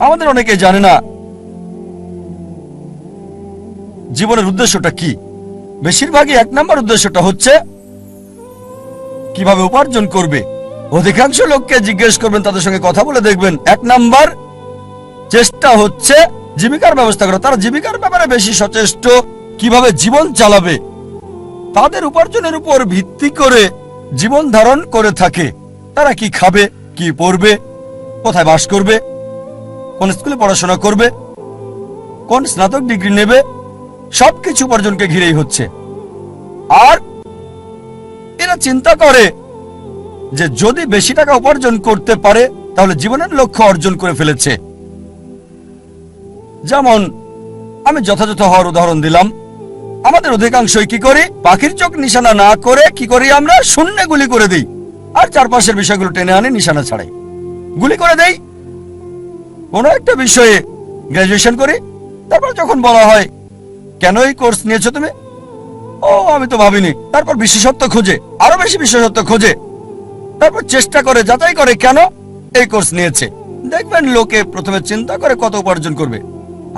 আমাদের অনেকে জানে না জীবনের উদ্দেশ্যটা কি। বেশিরভাগই 1 নম্বর উদ্দেশ্যটা হচ্ছে কিভাবে উপার্জন করবে। অধিকাংশ লোককে জিজ্ঞেস করবেন, তাদের সঙ্গে কথা বলে দেখবেন 1 নম্বর চেষ্টা হচ্ছে জীবিকার ব্যবস্থা করা। তারা জীবিকার ব্যাপারে বেশি সচেষ্ট, কিভাবে জীবন চালাবে। তাদের উপার্জনের উপর ভিত্তি করে জীবন ধারণ করে থাকে। তারা কি খাবে, কি পড়বে, কোথায় বাস করবে, কোন স্কুলে পড়াশোনা করবে, কোন স্নাতক ডিগ্রি নেবে, সবকিছু উপার্জনকে ঘিরেই হচ্ছে। আর এরা চিন্তা করে যে যদি বেশি টাকা উপার্জন করতে পারে তাহলে জীবনের লক্ষ্য অর্জন করে ফেলেছে। যেমন আমি যথাযথ হওয়ার উদাহরণ দিলাম। আমাদের অধিকাংশই কি করি, পাখির চোখ নিশানা না করে কি করি, আমরা শূন্যে গুলি করে দিই আর চারপাশের বিষয়গুলো টেনে আনি নিশানা ছাড়াই গুলি করে দেই। কোনো একটা বিষয়ে গ্রাজুয়েশন করি, তারপর যখন বলা হয় কেন এই কোর্স নিয়েছো তুমি, ও আমি তো ভাবিনি। তারপর বিশেষত্ব খোঁজে, আরো বেশি বিশেষত্ব খোঁজে, তারপর চেষ্টা করে যাচাই করে কেন এই কোর্স নিয়েছে। দেখবেন লোকে প্রথমে চিন্তা করে কত উপার্জন করবে,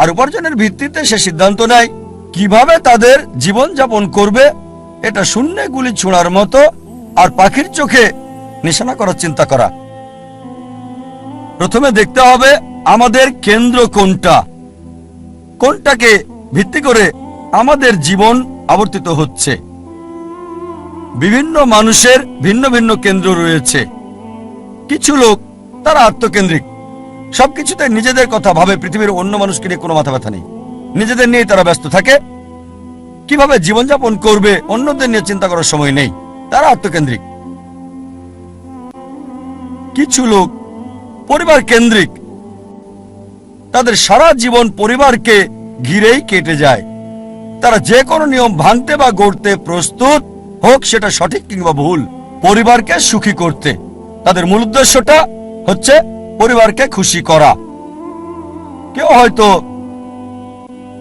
আর উপার্জনের ভিত্তিতে সে সিদ্ধান্ত নেয় কিভাবে তাদের জীবন যাপন করবে। এটা শূন্যে গুলি ছোঁড়ার মতো আর পাখির চোখে নিশানা করার চিন্তা করা। প্রথমে দেখতে হবে আমাদের কেন্দ্র কোনটা, কোনটাকে ভিত্তি করে আমাদের জীবন আবর্তিত হচ্ছে। বিভিন্ন মানুষের ভিন্ন ভিন্ন কেন্দ্র রয়েছে। কিছু লোক তারা আত্মকেন্দ্রিক, সবকিছুতে নিজেদের কথা ভাবে, পৃথিবীর অন্য মানুষকে নিয়ে কোনো মাথা ব্যথা নেই, নিজেদের নিয়ে তারা ব্যস্ত থাকে। কিভাবে জীবনযাপন করবে অন্যদের নিয়ে চিন্তা করার সময় নেই, তারা আত্মকেন্দ্রিক। কিছু লোক পরিবার কেন্দ্রিক, তাদের সারা জীবন পরিবারকে ঘিরেই কেটে যায়। তারা যে কোনো নিয়ম ভাঙতে বা গড়তে প্রস্তুত, হোক সেটা সঠিক কিংবা ভুল, পরিবারকে সুখী করতে। তাদের মূল উদ্দেশ্যটা হচ্ছে পরিবারকে খুশি করা। কেউ হয়তো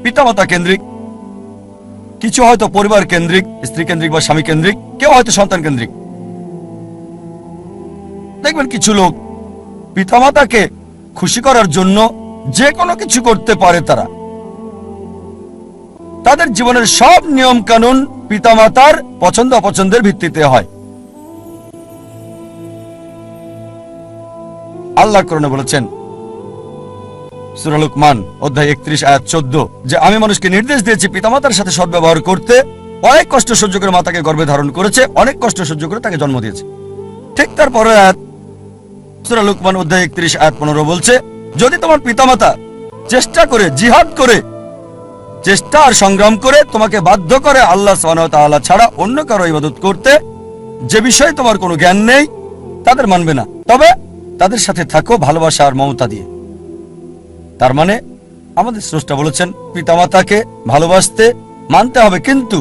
পিতামাতা কেন্দ্রিক, কিছু হয়তো পরিবার কেন্দ্রিক, স্ত্রী কেন্দ্রিক বা স্বামী কেন্দ্রিক, কেউ হয়তো সন্তান কেন্দ্রিক। দেখবেন কিছু লোক পিতামাতাকে খুশি করার জন্য যে কোনো কিছু করতে পারে। তাদের জীবনের সব নিয়ম কানুন পিতামাতার পছন্দ অপছন্দের ভিত্তিতে হয়। আল্লাহ কোরআনে বলেছেন সূরা লুকমান অধ্যায় 31 আয়াত 14 যে আমি মানুষকে নির্দেশ দিয়েছি পিতামাতার সাথে সদ্ব্যবহার করতে। অনেক কষ্ট সহ্য করে মাতাকে গর্ভে ধারণ করেছে, অনেক কষ্ট সহ্য করে তাকে জন্ম দিয়েছে। ঠিক তারপরে আয়াত সূরা লুকমান অধ্যায় 31 আয়াত 15 বলছে যদি তোমার পিতামাতা চেষ্টা করে, জিহাদ করে, চেষ্টা আর সংগ্রাম করে তোমাকে বাধ্য করে আল্লাহ সুবহানাহু ওয়া তাআলা ছাড়া অন্য কারো ইবাদত করতে, যে বিষয়ে তোমার কোনো জ্ঞান নেই, তাদের মানবে না, তবে তাদের সাথে থাকো ভালোবাসা আর মমতা দিয়ে। তার মানে আমাদের স্রষ্টা বলেছেন পিতামাতাকে ভালোবাসতে, মানতে হবে, কিন্তু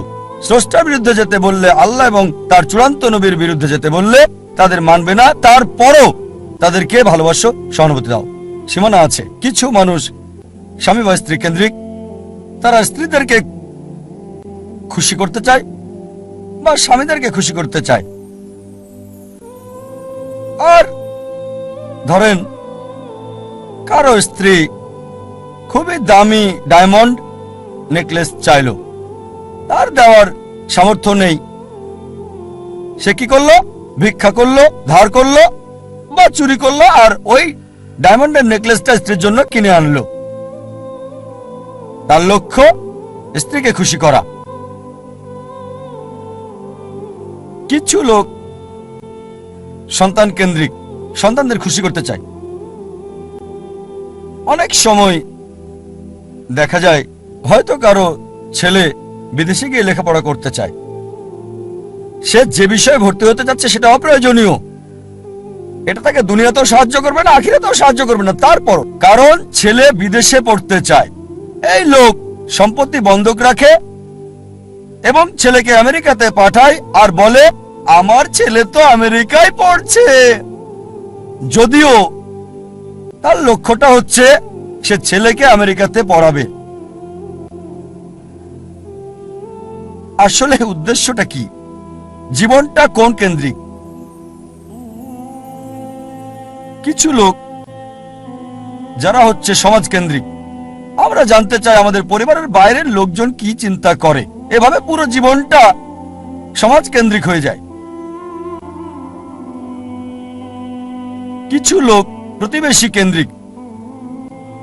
স্রষ্টার বিরুদ্ধে যেতে বললে, আল্লাহ এবং তার চূড়ান্ত নবীর বিরুদ্ধে যেতে বললে তাদের মানবে না। তারপরও তাদেরকে ভালোবাসো, সহানুভূতি দাও। সীমানা আছে। কিছু মানুষ স্বামী বা স্ত্রী কেন্দ্রিক, তারা স্ত্রীদেরকে খুশি করতে চায় বা স্বামীদেরকে খুশি করতে চায়। আর ধরেন কারো স্ত্রী খুবই দামি ডায়মন্ড নেকলেস চাইল, তার দেওয়ার সামর্থ্য নেই। সে কি করলো? ভিক্ষা করলো, ধার করলো বা চুরি করলো, আর ওই ডায়মন্ডের নেকলেসটা স্ত্রীর জন্য কিনে আনলো। তার লক্ষ্য স্ত্রীকে খুশি করা। কিছু লোক সন্তান কেন্দ্রিক, সন্তানদের খুশি করতে চায়। অনেক সময় দেখা যায় হয়তো কারো ছেলে বিদেশে গিয়ে লেখাপড়া করতে চায়, সে যে বিষয়ে ভর্তি হতে যাচ্ছে সেটা অপ্রয়োজনীয়, এটা তাকে দুনিয়াতেও সাহায্য করবে না, আখিরাতেও সাহায্য করবে না। তারপর কারণ ছেলে বিদেশে পড়তে চায়, এই লোক সম্পত্তি বন্ধক রাখে এবং ছেলেকে আমেরিকাতে পাঠায় আর বলে আমার ছেলে তো আমেরিকায় পড়ছে, যদিও তার লক্ষ্যটা হচ্ছে সে ছেলেকে আমেরিকাতে পড়াবে। আসলে উদ্দেশ্যটা কি? জীবনটা কোন কেন্দ্রিক? কিছু লোক যারা হচ্ছে সমাজকেন্দ্রিক। আমরা জানতে চাই আমাদের পরিবারের বাইরের লোকজন কি চিন্তা করে, এভাবে পুরো জীবনটা সমাজকেন্দ্রিক হয়ে যায়। কিছু লোক প্রতিবেশী কেন্দ্রিক,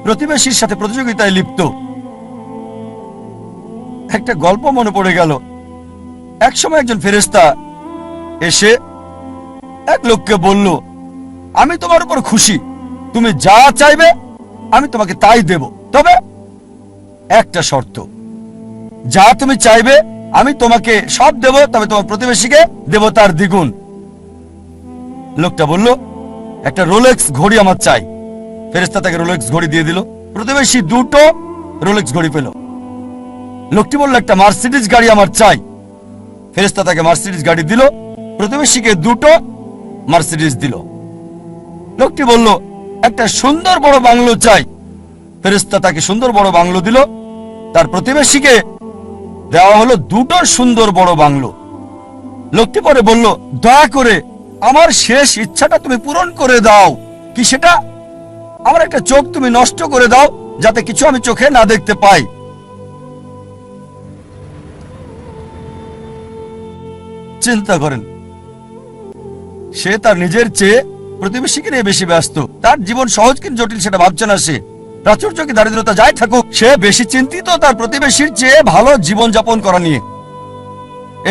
প্রতিবেশীর সাথে প্রতিযোগিতায় লিপ্ত। একটা গল্প মনে পড়ে গেল। একসময় একজন ফেরেশতা এসে এক লোককে বলল, আমি তোমার উপর খুশি, তুমি যা চাইবে আমি তোমাকে তাই দেব, তবে একটা শর্ত, যা তুমি চাইবে আমি তোমাকে সব দেব, তবে তোমার প্রতিবেশীকে দেব তার দ্বিগুণ। লোকটা বলল, একটা রোলেক্স ঘড়ি আমার চাই। ফেরেশতা তাকে রোলেক্স ঘড়ি দিয়ে দিল। প্রতিবেশী দুটো রোলেক্স ঘড়ি পেল। লোকটি বলল, একটা মার্সিডিজ গাড়ি আমার চাই। ফেরেশতা তাকে মার্সিডিজ গাড়ি দিল। প্রতিবেশীকে দুটো মার্সিডিজ দিল। লোকটি বলল, একটা সুন্দর বড় বাংলো চাই। ফেরেশতা তাকে সুন্দর বড় বাংলো দিল। তার প্রতিবেশীকে দেওয়া হলো দুটো সুন্দর বড় বাংলো। লোকটি পরে বলল, দয়া করে আমার শেষ ইচ্ছাটা তুমি পূরণ করে দাও। কি সেটা? আমার একটা চোখ তুমি নষ্ট করে দাও, যাতে কিছু আমি চোখে না দেখতে পাই। চিন্তা করেন, সে তার নিজের চেয়ে প্রতিবেশীকে নিয়ে বেশি ব্যস্ত। তার জীবন সহজ কিন্তু জটিল সেটা ভাবছে না সে। প্রাচুর্য কি দারিদ্রতা যাই থাকুক, সে বেশি চিন্তিত তার প্রতিবেশীর চেয়ে ভালো জীবন যাপন করা নিয়ে।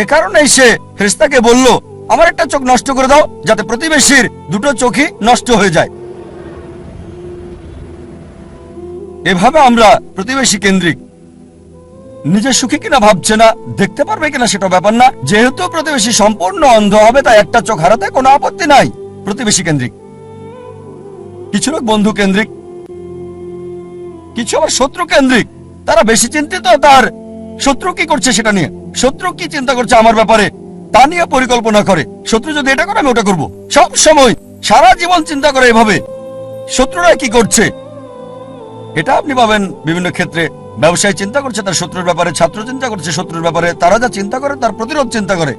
এ কারণেই সে ফেরেশতাকে বলল, আমার একটা চোখ নষ্ট করে দাও, যাতে প্রতিবেশীর দুটো চোখই নষ্ট হয়ে যায়। এভাবে আমরা প্রতিবেশী কেন্দ্রিক। নিজে সুখী কিনা ভাবছে না, দেখতে পারবে কিনা সেটা ব্যাপার না। যেহেতু প্রতিবেশী সম্পূর্ণ অন্ধ হবে, তাই একটা চোখ হারাতে কোনো আপত্তি নাই। প্রতিবেশী কেন্দ্রিক। কিছু লোক বন্ধু কেন্দ্রিক, কিছু আবার শত্রু কেন্দ্রিক। তারা বেশি চিন্তিত তার শত্রু কি করছে সেটা নিয়ে। শত্রু কি চিন্তা করছে আমার ব্যাপারে তা নিয়ে পরিকল্পনা করে। শত্রু যদি এটা করে আমি ওটা করবো। সব সময় সারা জীবন চিন্তা করে এভাবে শত্রুরা কি করছে। এটা আপনি পাবেন বিভিন্ন ক্ষেত্রে। ব্যবসায় চিন্তা করছে তার শত্রুর ব্যাপারে, ছাত্র চিন্তা করছে শত্রুর ব্যাপারে। তারা যা চিন্তা করে তার প্রতিরোধ চিন্তা করে।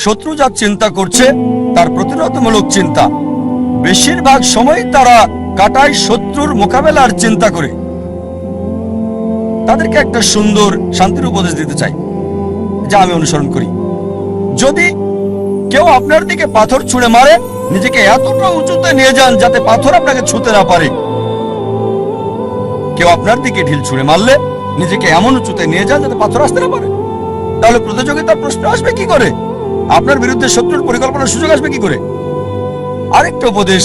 শত্রু যা চিন্তা করছে তার প্রতিরোধমূলক চিন্তা। বেশিরভাগ সময় তারা কাটায় শত্রুর মোকাবেলার চিন্তা করে। তাদেরকে একটা সুন্দর শান্তির উপদেশ দিতে চাই, যা আমি অনুসরণ করি। যদি কেউ আপনার দিকে পাথর ছুঁড়ে মারে, নিজেকে এতটা উঁচুতে নিয়ে যান যাতে পাথর আপনাকে ছুঁতে না পারে। কেউ আপনার দিকে ঢিল ছুঁড়ে মারলে নিজেকে এমন উঁচুতে নিয়ে যান যাতে পাথর আসতে না পারে। তাহলে প্রতিযোগিতার প্রশ্ন আসবে কি করে? আপনার বিরুদ্ধে শত্রুর পরিকল্পনার সুযোগ আসবে কি করে? আরেকটা উপদেশ,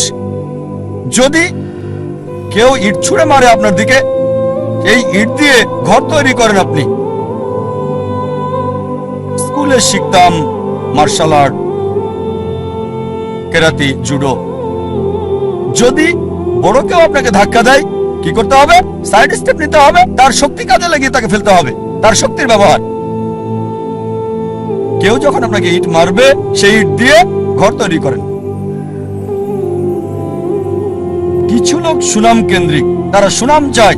যদি কেউ ইট ছুঁড়ে মারে আপনার দিকে, এই ইট দিয়ে ঘর তৈরি করেন আপনি। স্কুলে শিখতাম মার্শাল আর্ট, কেরাতি, জুডো। যদি বড় কেউ আপনাকে ধাক্কা দেয়, কি করতে হবে? সাইড স্টেপ নিতে হবে, তার শক্তি কাজে লাগিয়ে তাকে ফেলতে হবে, তার শক্তির ব্যবহার। কেউ যখন আপনাকে ইট মারবে, সেই ইট দিয়ে ঘর তৈরি করেন। কিছু লোক সুনাম কেন্দ্রিক। তারা সুনাম চায়,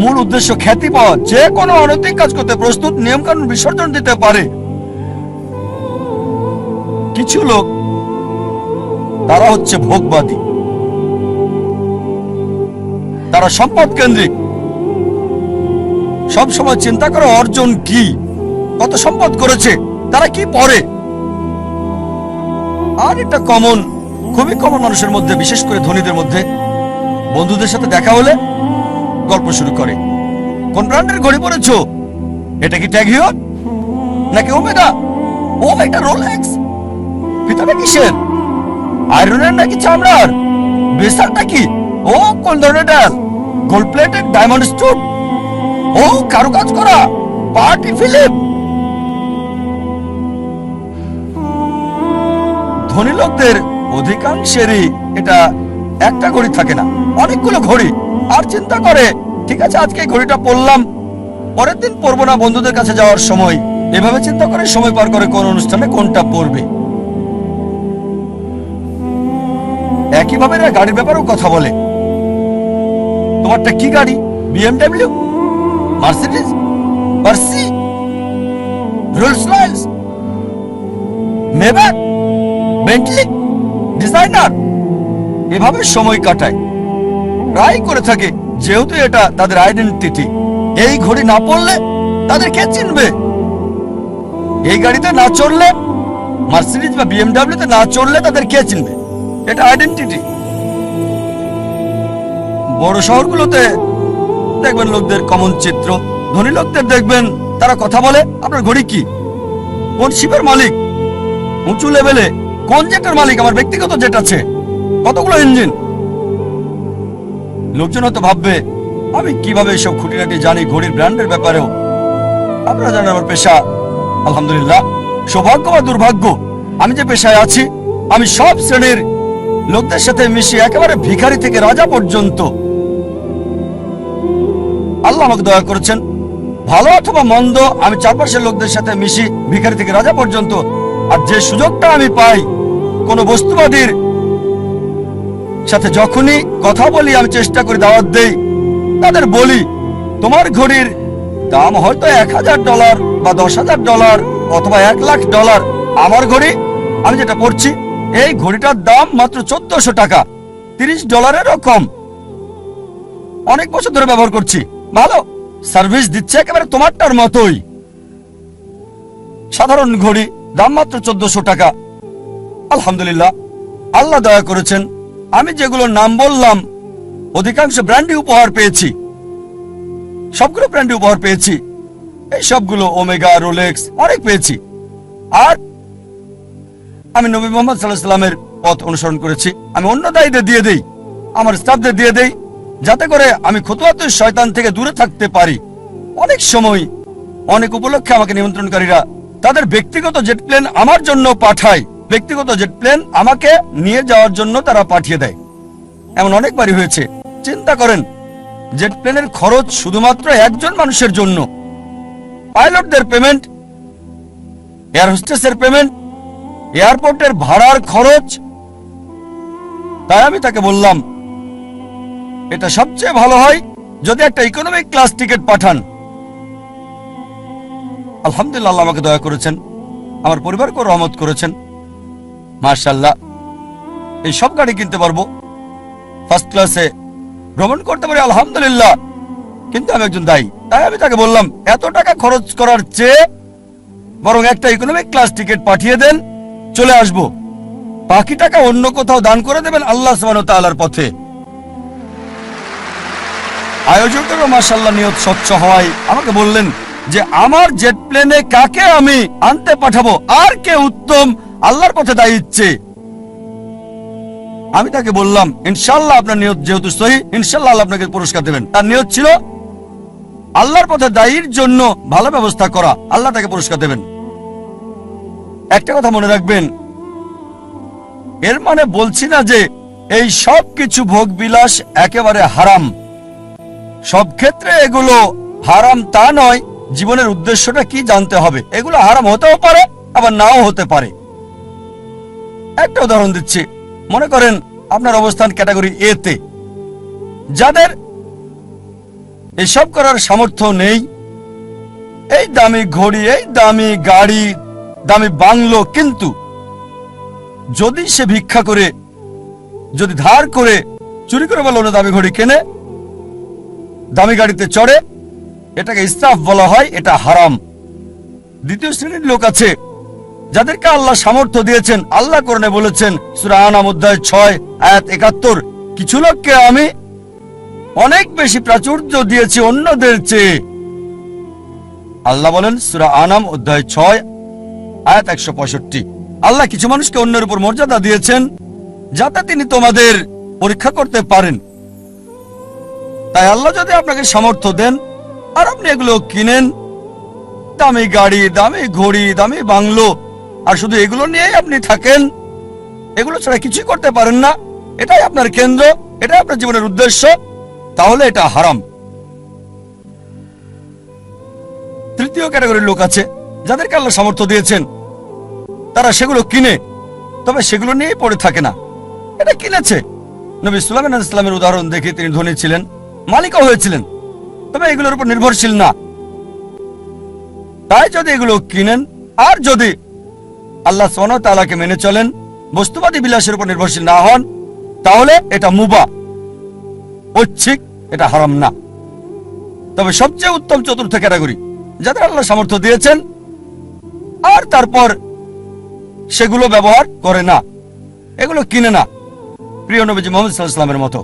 মূল উদ্দেশ্য খ্যাতি পাওয়া। যে কোনো অনৈতিক কাজ করতে প্রস্তুত, নিয়ম কানুন বিসর্জন দিতে পারে। কিছু লোক তারা হচ্ছে ভোগবাদী। তারা সম্পদ কেন্দ্রিক। সব সময় চিন্তা করে অর্জন কি, কত সম্পদ করেছে, তারা কি পড়ে। আর এটা কমন, খুবই কমন মানুষের মধ্যে, বিশেষ করে ধনীদের মধ্যে। বন্ধুদের সাথে দেখা হলে গল্প শুরু করে, কোন ব্র্যান্ডের ঘড়ি পরেছো? এটা কি ট্যাগ হিয়র নাকি ওমেগা? ও এটা রোলেক্স। ফিতাটা কিসের? আয়রনের নাকি চামড়ার? বেসারটা কি? ও কোন ধরনের ডাল? Gold plated, diamond stone? ও কারুকাজ করা, পার্টি ফিল্ম। ধনী লোকদের অধিকাংশেরই এটা একটা ঘড়ি থাকে না, অনেকগুলো ঘড়ি। আর চিন্তা করে, ঠিক আছে আজকে ঘড়িটা পরলাম, পরের দিন পরবো না বন্ধুদের কাছে যাওয়ার সময়। এভাবে চিন্তা করে সময় পার করে কোন অনুষ্ঠানে কোনটা পরবে। একইভাবে এরা গাড়ির ব্যাপারেও কথা বলে। তোমারটা কি গাড়ি? বিএমডব্লিউ, মার্সিডিজ, মার্সি, Rolls Royce, Maybach, Bentley, designer. এভাবে সময় কাটায়। প্রায় করে থাকে, যেহেতু এটা তাদের আইডেন্টিটি। এই ঘড়ি না পড়লে তাদের কে চিনবে? এই গাড়িতে না চড়লে, মার্সিডিজ বা বিএমডাব্লিউতে না চড়লে তাদের কে চিনবে? এটা আইডেন্টিটি। বড় শহরগুলোতে দেখবেন লোকদের কমন চিত্র। ধনী লোকদের দেখবেন তারা কথা বলে, আপনার ঘড়ি কি, কোন শিপের মালিক, উঁচু লেভেলে কোন জেটের মালিক, আমার ব্যক্তিগত জেট আছে, কতগুলো ইঞ্জিন। লোকজন হয়তো ভাববে আমি কিভাবে এসব খুঁটিনাটি জানি ঘড়ির ব্র্যান্ডের ব্যাপারেও। আপনারা জানেন আমার পেশা, আলহামদুলিল্লাহ, সৌভাগ্য বা দুর্ভাগ্য, আমি যে পেশায় আছি আমি সব শ্রেণীর লোকদের সাথে মিশি, একেবারে ভিখারি থেকে রাজা পর্যন্ত। আল্লাহ আমাকে দয়া করেছেন, ভালো অথবা মন্দ আমি চারপাশের লোকদের সাথে মিশি, ভিখারি থেকে রাজা পর্যন্ত। আর যে সুযোগটা আমি পাই কোন বস্তুবাদীর সাথে যখনই কথা বলি, আমি চেষ্টা করি দাওয়াত দেই, তাদের বলি তোমার ঘড়ির দাম হয়তো $1000 বা $10,000 অথবা $1,00,000, আমার ঘড়ি আমি যেটা পড়ছি এই ঘড়িটার দাম মাত্র $1400, $30 কম। অনেক বছর ধরে ব্যবহার করছি, ভালো সার্ভিস দিচ্ছে, একেবারে তোমারটার মতোই। সাধারণ ঘড়ি, দাম মাত্র $1400। আলহামদুলিল্লাহ, আল্লাহ দয়া করেছেন, আমি যেগুলো নাম বললাম অধিকাংশ ব্র্যান্ডই উপহার পেয়েছি, সবগুলো ব্র্যান্ডই উপহার পেয়েছি। এই সবগুলো ওমেগা, রোলেক্স অনেক পেয়েছি। আর আমি নবী মুহাম্মদ সাল্লাল্লাহু আলাইহি ওয়াসাল্লামের পথ অনুসরণ করেছি। আমি অন্য দায়ীদের দিয়ে দেই, আমার স্টাফদের দিয়ে দেই, যাতে করে আমি খুতুয়াতুশ শয়তান থেকে দূরে থাকতে পারি। অনেক সময় অনেক উপলক্ষে আমাকে নিমন্ত্রণকারীরা তাদের ব্যক্তিগত জেট প্লেন আমার জন্য পাঠায়, ব্যক্তিগত জেট প্লেন আমাকে নিয়ে যাওয়ার জন্য তারা পাঠিয়ে দেয়। এমন অনেকবারই হয়েছে। চিন্তা করেন, জেট প্লেনের খরচ শুধুমাত্র একজন মানুষের জন্য, পাইলটদের পেমেন্ট, এয়ার হোস্টেসের পেমেন্ট, এয়ারপোর্টের ভাড়ার খরচ। তাই আমি তাকে বললাম এটা সবচেয়ে ভালো হয় যদি একটা ইকোনমিক ক্লাস টিকিট পাঠান। আলহামদুলিল্লাহ, আল্লাহ আমাকে দয়া করেছেন, আমার পরিবারকে রহমত করেছেন, মাশাআল্লাহ। এই সব গাড়ি কিনতে পারবো, ফার্স্ট ক্লাসে ভ্রমণ করতে পারি, আলহামদুলিল্লাহ। কিন্তু আমি একজন দায়ী, তাই আমি তাকে বললাম এত টাকা খরচ করার চেয়ে বরং একটা ইকোনমিক ক্লাস টিকিট পাঠিয়ে দেন, চলে আসব, বাকি টাকা অন্য কোথাও দান করে দেবেন আল্লাহ সুবহানাহু ওয়া তাআলার পথে। আয়োজকেরও মাশাআল্লাহ নিয়ত স্বচ্ছ হওয়ায় আমাকে বললেন যে আমার জেট প্লেনে কাকে আমি আনতে পাঠাবো, আর কে উত্তম আল্লাহর পথে দায়ী ইচ্ছে। আমি তাকে বললাম ইনশাআল্লাহ আপনার নিয়ত যেহেতু সহি, ইনশাআল্লাহ আল্লাহ আপনাকে পুরস্কার দেবেন। তার নিয়ত ছিল আল্লাহর পথে দায়ীর জন্য ভালো ব্যবস্থা করা, আল্লাহ তাকে পুরস্কার দেবেন। একটা কথা মনে রাখবেন, এর মানে বলছি না যে এই সব কিছু ভোগ বিলাস একেবারে হারাম, সব ক্ষেত্রে এগুলো হারাম তা নয়। জীবনের উদ্দেশ্যটা কি জানতে হবে। এগুলো হারাম হতেও পারে, আবার নাও হতে পারে। একটা উদাহরণ দিচ্ছি, মনে করেন আপনার অবস্থান ক্যাটাগরি এ তে, যাদের এসব করার সামর্থ্য নেই, এই দামি ঘড়ি, এই দামি গাড়ি, দামি বাংলো, কিন্তু যদি সে ভিক্ষা করে, যদি ধার করে, চুরি করে বা লোনে দামি ঘড়ি কেনে, দামি গাড়িতে চড়ে, এটাকে ইসরাফ বলা হয়, এটা হারাম। দ্বিতীয় শ্রেণীর লোক আছে যাদেরকে আল্লাহ সামর্থ্য দিয়েছেন। আল্লাহ কোরআনে বলেছেন সূরা আনাম অধ্যায় 6 আয়াত 71, কিছু লোককে আমি অনেক বেশি প্রাচুর্য দিয়েছি অন্যদের চেয়ে। আল্লাহ বলেন সূরা আনাম অধ্যায় 6 আয়াত 165, আল্লাহ কিছু মানুষকে অন্যের উপর মর্যাদা দিয়েছেন যাতে তিনি তোমাদের পরীক্ষা করতে পারেন। তাই আল্লাহ যদি আপনাকে সামর্থ্য দেন আর আপনি এগুলো কিনেন, দামি গাড়ি, দামি ঘড়ি, দামি বাংলো, আর শুধু এগুলো নিয়েই আপনি থাকেন, এগুলো ছাড়া কিছুই করতে পারেন না, এটাই আপনার কেন্দ্র, এটাই আপনার জীবনের উদ্দেশ্য, তাহলে এটা হারাম। তৃতীয় ক্যাটাগরির লোক আছে যাদেরকে আল্লাহ সামর্থ্য দিয়েছেন, তারা সেগুলো কিনে, তবে সেগুলো নিয়েই পড়ে থাকে না। এটা কিনেছে। নবী সুলাইমান আলাইহিস সালামের উদাহরণ দেখে তিনি ধনী ছিলেন, মালিকও হয়েছিলেন, তবে এগুলোর উপর নির্ভরশীল না। তাই যদি এগুলো কিনেন আর যদি আল্লাহ সুবহানাহু ওয়া তাআলাকে মেনে চলেন, বস্তুবাদী বিলাসের উপর নির্ভরশীল না হন, তাহলে এটা মুবাহ। ঐচ্ছিক, এটা হারাম না। তবে সবচেয়ে উত্তম চতুর্থ ক্যাটাগরি, যাদের আল্লাহ সামর্থ্য দিয়েছেন আর তারপর সেগুলো ব্যবহার করে না, এগুলো কিনে না। প্রিয় নবীজি মুহাম্মদ সাল্লাল্লাহু আলাইহি ওয়াসাল্লামের মতো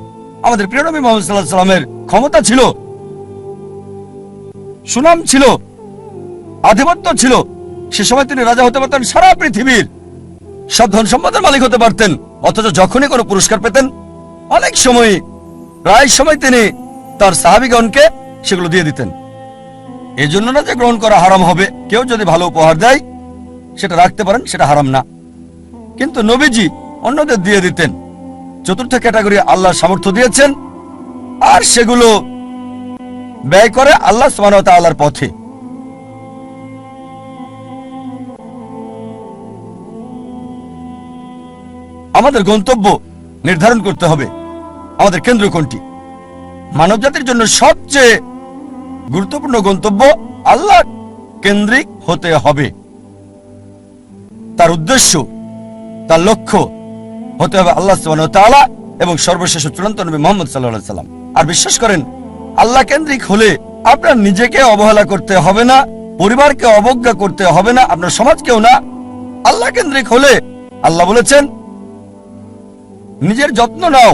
আমাদের প্রিয় নবী মুহাম্মদ সাল্লাল্লাহু আলাইহি ওয়াসাল্লামের ক্ষমতা ছিল, সুনাম ছিল, আধিপত্য ছিল। সে সময় তিনি রাজা হতে পারতেন, সারা পৃথিবীর সব ধন সম্পদের মালিক হতে পারতেন, অথচ যখনই কোনো পুরস্কার পেতেন অনেক সময়, প্রায় সময় তিনি তার সাহাবীগণকে সেগুলো দিয়ে দিতেন। এই জন্য না যে গ্রহণ করা হারাম হবে, কেউ যদি ভালো উপহার দেয় সেটা রাখতে পারেন, সেটা হারাম না। কিন্তু নবীজি অন্যদের দিয়ে দিতেন। চতুর্থ ক্যাটাগরি, আল্লাহ সামর্থ্য দিয়েছেন আর সেগুলো ব্যয় করে আল্লাহ সুবহানাহু ওয়া তাআলার পথে। আমাদের গন্তব্য নির্ধারণ করতে হবে, আমাদের কেন্দ্র কোনটি। মানব জাতির জন্য সবচেয়ে গুরুত্বপূর্ণ গন্তব্য আল্লাহ কেন্দ্রিক হতে হবে। তার উদ্দেশ্য, তার লক্ষ্য হতে হবে আল্লাহ সুবহানাহু ওয়া তাআলা এবং সর্বশেষ চূড়ান্ত নবী মুহাম্মদ সাল্লাল্লাহু আলাইহি ওয়াসাল্লাম। আর বিশ্বাস করেন, আল্লাহ কেন্দ্রিক হলে আপনার নিজেকে অবহেলা করতে হবে না, পরিবারকে অবজ্ঞা করতে হবে না, আপনার সমাজকেও না। আল্লাহ কেন্দ্রিক হলে আল্লাহ বলেছেন নিজের যত্ন নাও,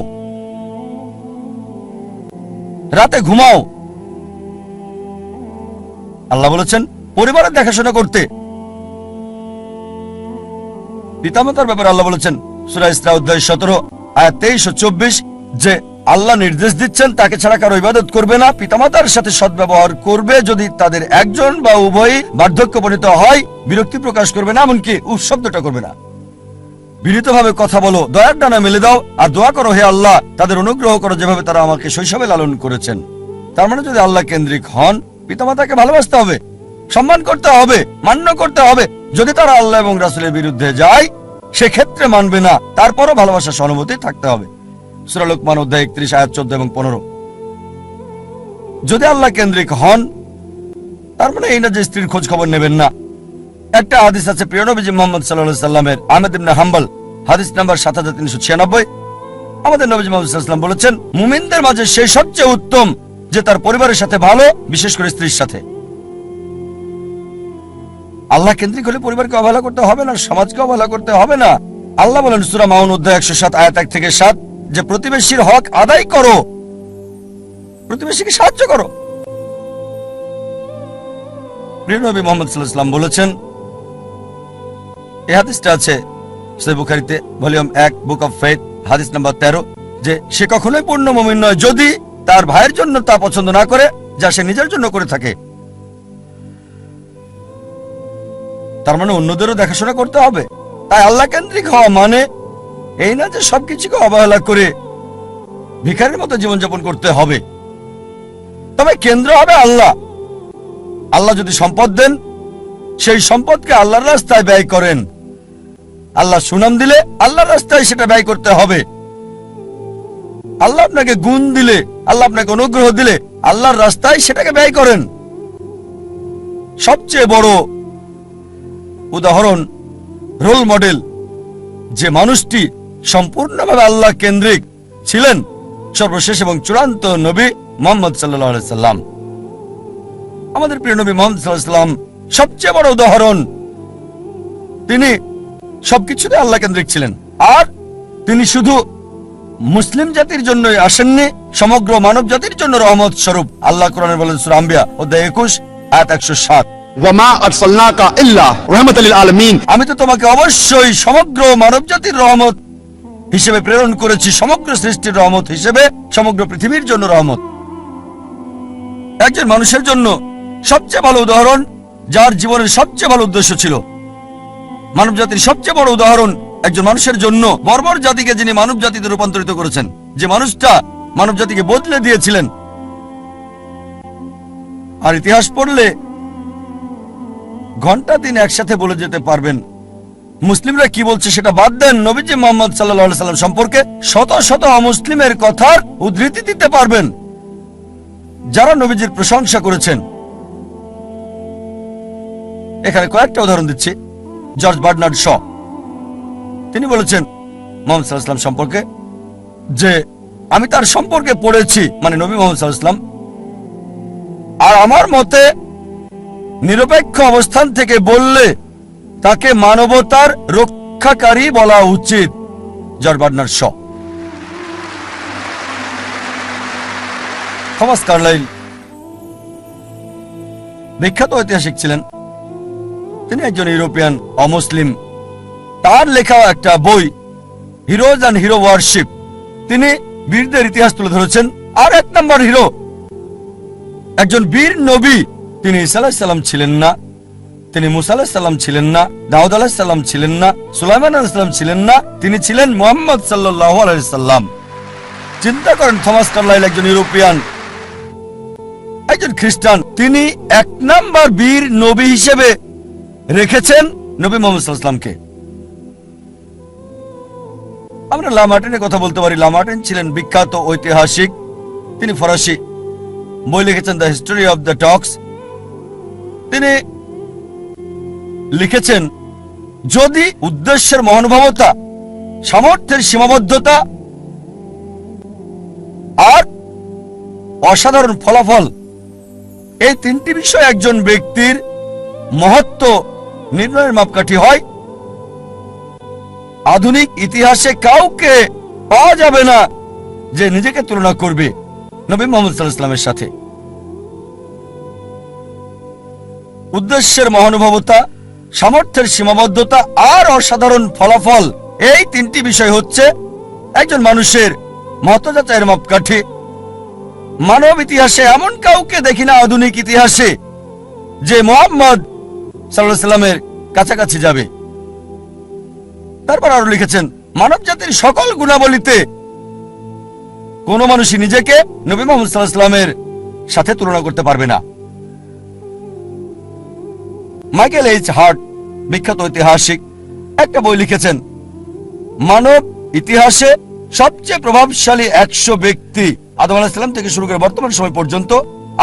রাতে ঘুমাও। আল্লাহ বলেছেন পরিবারের দেখাশোনা করতে। পিতামাতার ব্যাপারে আল্লাহ বলেছেন সূরা ইসরা অধ্যায় 17 আয়াত 23 ও 24 যে আল্লাহ নির্দেশ দিচ্ছেন তাকে ছাড়া কারো ইবাদত করবে না, পিতামাতার সাথে সদ্ব্যবহার করবে, যদি তাদের একজন বা উভয়ই বার্ধক্যপনীত হয় বিরক্তি প্রকাশ করবে না, এমনকি উফ শব্দটা করবে না। বিনীতভাবে কথা বলো, দয়ার ডানা মেলে দাও আর দোয়া করো, হে আল্লাহ তাদের অনুগ্রহ করো যেভাবে তারা আমাকে শৈশবে লালন করেছেন। তার মানে যদি আল্লাহ কেন্দ্রিক হন, পিতামাতাকে ভালোবাসতে হবে, সম্মান করতে হবে, মান্য করতে হবে। যদি তারা আল্লাহ এবং রাসূলের বিরুদ্ধে যায় সেক্ষেত্রে মানবে না, তারপরও ভালোবাসা সহানুভূতি থাকতে হবে। সূরা লুকমান অধ্যায় 31 আয়াত 14 এবং 15। যদি আল্লাহ কেন্দ্রিক হন তার মানে এই না যে স্ত্রীর খোঁজ খবর নেবেন না। একটা হাদিস আছে প্রিয় নবীজি মুহাম্মদ সাল্লাল্লাহু আলাইহি ওয়াসাল্লামের, আহমদ ইবনে হাম্বল, হাদিস নাম্বার 7396। আমাদের নবীজি মুহাম্মদ সাল্লাল্লাহু আলাইহি ওয়াসাল্লাম বলেছেন মুমিনদের মাঝে সেই সবচেয়ে উত্তম যে তার পরিবারের সাথে ভালো, বিশেষ করে স্ত্রীর সাথে। আল্লাহ কেন্দ্রিক হলে পরিবারকে অবহেলা করতে হবে না, সমাজকে অবহেলা করতে হবে না। আল্লাহ বলেন সূরা মাউন অধ্যায় 107 আয়াত 1 থেকে 7 যে প্রতিবেশীর হক আদায় করো, প্রতিবেশীকে সাহায্য করো। প্রিয় নবী মুহাম্মদ সাল্লাল্লাহু আলাইহি ওয়াসাল্লাম বলেছেন, এই হাদিসটা আছে সহিহ বুখারীতে ভলিউম 1 বুক অফ ফেথ হাদিস নাম্বার 13 যে সে কখনোই পূর্ণ মুমিন নয় যদি তার ভাইয়ের জন্য তা পছন্দ না করে যা সে নিজের জন্য করে থাকে। তার মানে অন্যদেরও দেখাশোনা করতে হবে। তাই আল্লাহ কেন্দ্রিক হওয়া মানে এই না যে সবকিছুকে অবহেলা করে ভিখারির মতো জীবনযাপন করতে হবে। তবে কেন্দ্র হবে আল্লাহ। আল্লাহ যদি সম্পদ দেন, সেই সম্পদকে আল্লাহর রাস্তায় ব্যয় করেন। আল্লাহ সুনাম দিলে আল্লাহর রাস্তায় সেটা ব্যয় করতে হবে। আল্লাহ আপনাকে গুণ দিলে, আল্লাহ আপনাকে অনুগ্রহ দিলে আল্লাহর রাস্তায় সেটাকে ব্যয় করেন। সবচেয়ে বড় উদাহরণ, রোল মডেল, যে মানুষটি সম্পূর্ণভাবে আল্লাহ কেন্দ্রিক ছিলেন, সর্বশেষ এবং চূড়ান্ত নবী মুহাম্মদ সাল্লাল্লাহু আলাইহি সাল্লাম। আমাদের প্রিয় নবী মুহাম্মদ সাল্লাল্লাহু আলাইহি সাল্লাম সবচেয়ে বড় উদাহরণ। তিনি সবকিছুতে আল্লাহ কেন্দ্রিক ছিলেন। আর তিনি শুধু মুসলিম জাতির জন্যই আসেননি, সমগ্র মানব জাতির জন্য রহমত স্বরূপ। আল্লাহ কোরআনে বলেন সূরা আম্বিয়া অধ্যায় 21 আয়াত 107 ওয়ামা আরসালনাকা ইল্লা রাহমাতাল লিল আলামিন, আমি তো তোমাকে অবশ্যই সমগ্র মানব জাতির রহমত হিসেবে প্রেরণ করেছি, সমগ্র সৃষ্টির রহমত হিসেবে, সমগ্র পৃথিবীর জন্য রহমত। একজন মানুষের জন্য সবচেয়ে ভালো উদাহরণ, যার জীবনের সবচেয়ে ভালো উদ্দেশ্য ছিল। মানব জাতির সবচেয়ে বড় উদাহরণ একজন মানুষের জন্য, বর্বর জাতিকে যিনি মানব জাতিতে রূপান্তরিত করেছেন, যে মানুষটা মানব জাতিকে বদলে দিয়েছিলেন। আর ইতিহাস পড়লে ঘন্টা দিন একসাথে বলে যেতে পারবেন। মুসলিমরা কি বলছে সেটা বাদ দেন, নবীজি মুহাম্মদ সাল্লাল্লাহু আলাইহি সাল্লাম সম্পর্কে শত শত অমুসলিমের কথার উদ্ধৃতি দিতে পারবেন যারা নবীজির প্রশংসা করেছেন। এখানে কয়েকটা উদাহরণ দিচ্ছি। জর্জ বার্নার্ড শ, তিনি বলেছেন মুহাম্মদ সাল্লাল্লাহু আলাইহি সাল্লাম সম্পর্কে যে আমি তার সম্পর্কে পড়েছি, মানে নবী মুহাম্মদ সাল্লাল্লাহু আলাইহি ওয়াসাল্লাম, আর আমার মতে নিরপেক্ষ অবস্থান থেকে বললে তাকে মানবতার রক্ষাকারী বলা উচিত। George Bernard Shaw. Thomas Carlyle বিখ্যাত ঐতিহাসিক ছিলেন, তিনি একজন ইউরোপিয়ান অমুসলিম। তার লেখা একটা বই হিরোজ অ্যান্ড হিরো ওয়ারশিপ, তিনি বীরদের ইতিহাস তুলে ধরেছেন। আর এক নম্বর হিরো, একজন বীর নবী, তিনি ঈসা আলাইহিস সালাম ছিলেন না, তিনি মুসা আলাইহিস সালাম ছিলেন না, দাউদ আলাইহিস সালাম ছিলেন না, সুলাইমান আলাইহিস সালাম ছিলেন না, তিনি ছিলেন মুহাম্মদ সাল্লাল্লাহু আলাইহি সাল্লাম। চিন্তা করেন, থমাস কার্লাইল একজন ইউরোপিয়ান, একজন খ্রিস্টান, তিনি এক নম্বর বীর নবী হিসেবে রেখেছেন নবী মুহাম্মদ সাল্লাল্লাহু আলাইহি সাল্লামকে। আমরা লামার্টিনের কথা বলতে পারি। লামার্টিন ছিলেন বিখ্যাত ঐতিহাসিক, তিনি ফরাসি, বই লিখেছেন দ্য হিস্টোরি অফ দ্য টক্স। তিনি লিখেছেন, যদি উদ্দেশ্যের মহানুভবতা, সামর্থ্যের সীমাবদ্ধতা আর অসাধারণ ফলাফল, এই তিনটি বিষয় একজন ব্যক্তির মহত্ব নির্ণয়ের মাপকাঠি হয়, আধুনিক ইতিহাসে কাউকে পাওয়া যাবে না যে নিজেকে তুলনা করবে নবী মুহাম্মদ সাল্লাল্লাহু আলাইহি ওয়াসাল্লামের সাথে। উদ্দেশ্যের মহানুভবতা, সামর্থ্যের সীমাবদ্ধতা আর অসাধারণ ফলাফল, এই তিনটি বিষয় হচ্ছে একজন মানুষের মহত্ত্বযাচাইয়ের মাপকাঠি। মানব ইতিহাসে এমন কাউকে দেখি না আধুনিক ইতিহাসে যে মুহাম্মদ সাল্লাল্লাহু আলাইহি ওয়াসাল্লামের কাছাকাছি যাবে। তারপর আরো লিখেছেন, মানব জাতির সকল গুণাবলীতে কোন মানুষই নিজেকে নবী মুহাম্মদ সাল্লাল্লাহু আলাইহি ওয়াসাল্লামের সাথে তুলনা করতে পারবে না। মাইকেল এইচ হার্ট, বিখ্যাত ঐতিহাসিক, একটা বই লিখেছেন, মানব ইতিহাসে সবচেয়ে প্রভাবশালী 100 ব্যক্তি আদম আলাইহিস সালাম থেকে শুরু করে বর্তমান সময় পর্যন্ত,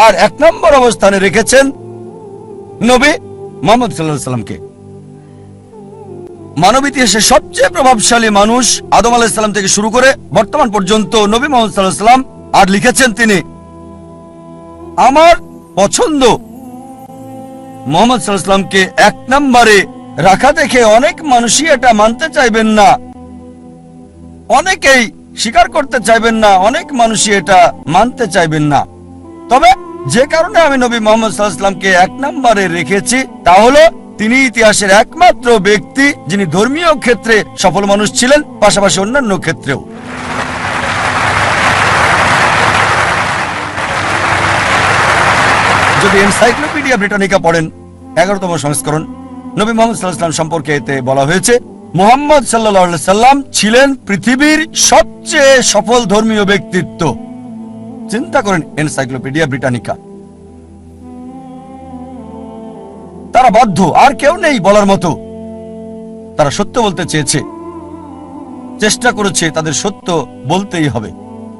আর এক নম্বর অবস্থানে রেখেছেন নবী মুহাম্মদ সাল্লাল্লাহু আলাইহি ওয়াসাল্লামকে। মানব ইতিহাসে সবচেয়ে প্রভাবশালী মানুষ আদম আলাইহিস সালাম থেকে শুরু করে বর্তমান পর্যন্ত নবী মুহাম্মদ সাল্লাল্লাহু আলাইহি ওয়াসাল্লাম। আর লিখেছেন তিনি, আমার পছন্দ মুহাম্মদ সাল্লাল্লাহু আলাইহি ওয়াসাল্লামকে এক নম্বরে রাখা দেখে অনেক মানুষই এটা মানতে চাইবেন না, অনেকেই স্বীকার করতে চাইবেন না, অনেক মানুষই এটা মানতে চাইবেন না। তবে যে কারণে আমি নবী মুহাম্মদ সাল্লাল্লাহু আলাইহি ওয়াসাল্লামকে এক নম্বরে রেখেছি তা হলো তিনি ইতিহাসের একমাত্র ব্যক্তি যিনি ধর্মীয় ক্ষেত্রে সফল মানুষ ছিলেন, পাশাপাশি অন্যান্য ক্ষেত্রেও। যদি এনসাইক্লোপিডিয়া ব্রিটানিকা পড়েন 11তম সংস্করণ, নবী মুহাম্মদ সাল্লাল্লাহু আলাইহি ওয়াসাল্লাম সম্পর্কে এতে বলা হয়েছে, মুহাম্মদ সাল্লাল্লাহু আলাইহি সাল্লাম ছিলেন পৃথিবীর সবচেয়ে সফল ধর্মীয় ব্যক্তিত্ব। চিন্তা করেন, এনসাইক্লোপিডিয়া ব্রিটানিকা। তারা বাধ্য, আর কেউ নেই বলার মতো। তারা সত্য বলতে চেয়েছে, চেষ্টা করেছে, তাদের সত্য বলতেই হবে,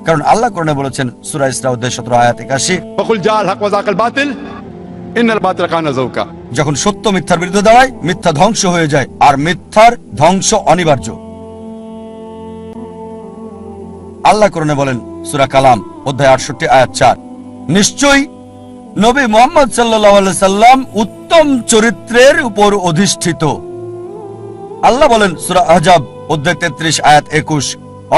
কারণ আল্লাহ কোরআনে বলেছেন সূরা ইসরা অধ্যায় 17 আয়াত 81, وقل جاء الحق وزهق الباطل إن الباطل كان زهوقا। যখন সত্য মিথ্যার বিরুদ্ধে দাঁড়ায়, মিথ্যা ধ্বংস হয়ে যায়, আর মিথ্যার ধ্বংস অনিবার্য। আল্লাহ কোরআনে বলেন সূরা কালাম অধ্যায় 68 আয়াত 4, নিশ্চয়ই নবী মুহাম্মদ সাল্লাল্লাহু আলাইহি সাল্লাম উত্তম চরিত্রের উপর অধিষ্ঠিত। আল্লাহ বলেন সূরা আহজাব অধ্যায় 33 আয়াত 21,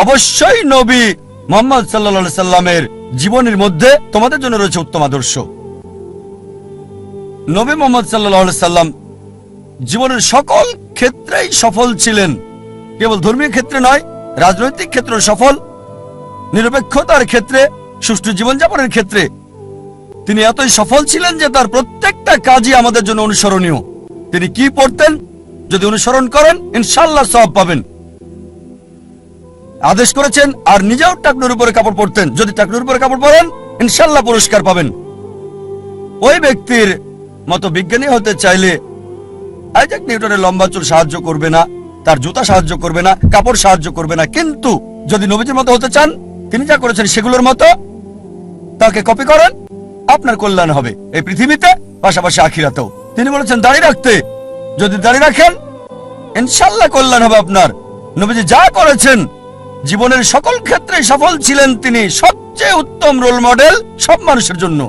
অবশ্যই নবী মুহাম্মদ সাল্লাল্লাহু আলাইহি সাল্লামের জীবনের মধ্যে তোমাদের জন্য রয়েছে উত্তম আদর্শ। নবী মুহাম্মদ সাল্লাল্লাহু আলাইহি সাল্লাম জীবনের সকল ক্ষেত্রেই সফল ছিলেন, কেবল ধর্মীয় ক্ষেত্রে নয়, রাজনৈতিক ক্ষেত্রে সফল, নিরপেক্ষতার ক্ষেত্রে, সুষ্ঠু জীবনযাপনের ক্ষেত্রে তিনি এতই সফল ছিলেন যে তার প্রত্যেকটা কাজই আমাদের জন্য অনুসরণীয়। তিনি কি পড়তেন, যদি অনুসরণ করেন ইনশাআল্লাহ সওয়াব পাবেন। আদেশ করেছেন আর নিজেও টাকনুর উপরে কাপড় পরতেন, যদি টাকনুর উপরে কাপড় পরেন ইনশাআল্লাহ পুরস্কার পাবেন। ওই ব্যক্তির মতো বিজ্ঞানী হতে চাইলে আইজাক নিউটনের লম্বা চুল সাহায্য করবে না, তার জুতা সাহায্য করবে না, কাপড় সাহায্য করবে না, কিন্তু যদি নবীজির মতো হতে চান, তিনি যা করেছেন সেগুলোর মতো তাকে কপি করেন, আপনার কল্যাণ হবে এই পৃথিবীতে, পাশাপাশি আখিরাতেও। তিনি বলেছেন দাঁড়িয়ে রাখতে, যদি দাঁড়িয়ে রাখেন ইনশাআল্লাহ কল্যাণ হবে আপনার। নবীজি যা করেছেন জীবনের সকল ক্ষেত্রে সফল ছিলেন তিনি, সবচেয়ে উত্তম রোল মডেল সব মানুষের জন্য।